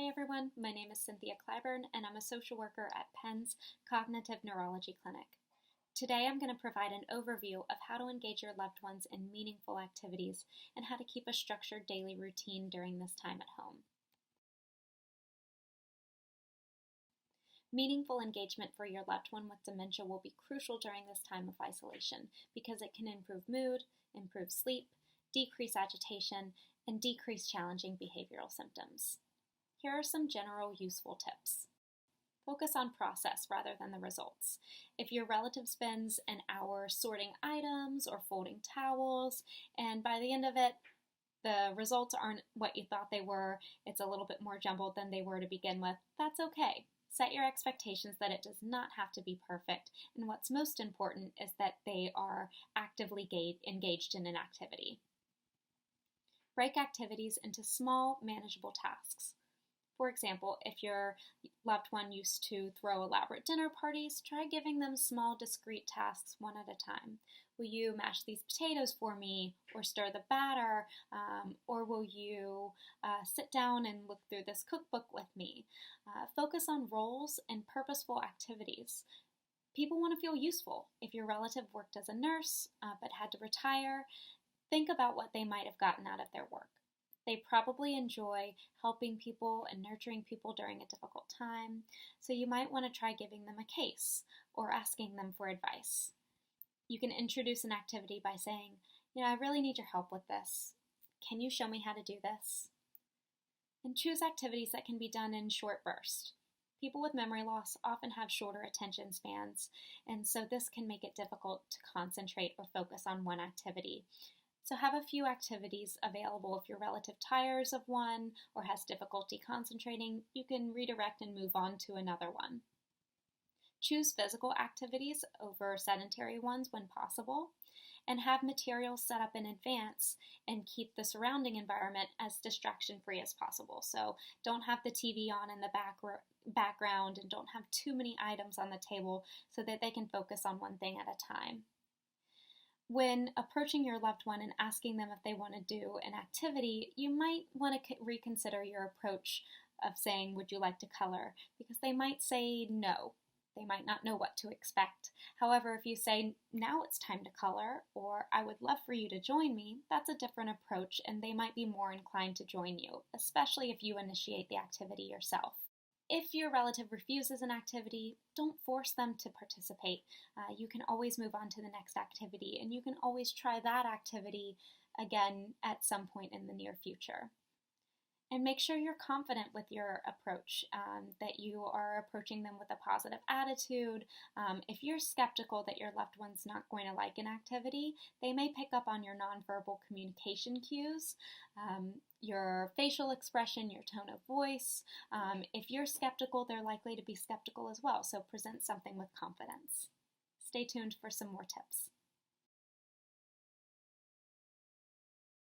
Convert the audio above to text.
Hi everyone, my name is Cynthia Clyburn and I'm a social worker at Penn's Cognitive Neurology Clinic. Today I'm going to provide an overview of how to engage your loved ones in meaningful activities and how to keep a structured daily routine during this time at home. Meaningful engagement for your loved one with dementia will be crucial during this time of isolation because it can improve mood, improve sleep, decrease agitation, and decrease challenging behavioral symptoms. Here are some general useful tips. Focus on process rather than the results. If your relative spends an hour sorting items or folding towels, and by the end of it, the results aren't what you thought they were, it's a little bit more jumbled than they were to begin with, that's okay. Set your expectations that it does not have to be perfect, and what's most important is that they are actively engaged in an activity. Break activities into small, manageable tasks. For example, if your loved one used to throw elaborate dinner parties, try giving them small, discrete tasks one at a time. Will you mash these potatoes for me, or stir the batter, or will you sit down and look through this cookbook with me? Focus on roles and purposeful activities. People want to feel useful. If your relative worked as a nurse but had to retire, think about what they might have gotten out of their work. They probably enjoy helping people and nurturing people during a difficult time, so you might want to try giving them a case or asking them for advice. You can introduce an activity by saying, I really need your help with this. Can you show me how to do this? And choose activities that can be done in short bursts. People with memory loss often have shorter attention spans, and so this can make it difficult to concentrate or focus on one activity. So have a few activities available. If your relative tires of one or has difficulty concentrating, you can redirect and move on to another one. Choose physical activities over sedentary ones when possible, and have materials set up in advance and keep the surrounding environment as distraction-free as possible. So don't have the TV on in the background and don't have too many items on the table so that they can focus on one thing at a time. When approaching your loved one and asking them if they want to do an activity, you might want to reconsider your approach of saying, would you like to color? Because they might say no. They might not know what to expect. However, if you say, now it's time to color, or I would love for you to join me, that's a different approach and they might be more inclined to join you, especially if you initiate the activity yourself. If your relative refuses an activity, don't force them to participate. You can always move on to the next activity, and you can always try that activity again at some point in the near future. And make sure you're confident with your approach, that you are approaching them with a positive attitude. If you're skeptical that your loved one's not going to like an activity, they may pick up on your nonverbal communication cues, your facial expression, your tone of voice. If you're skeptical, they're likely to be skeptical as well, so present something with confidence. Stay tuned for some more tips.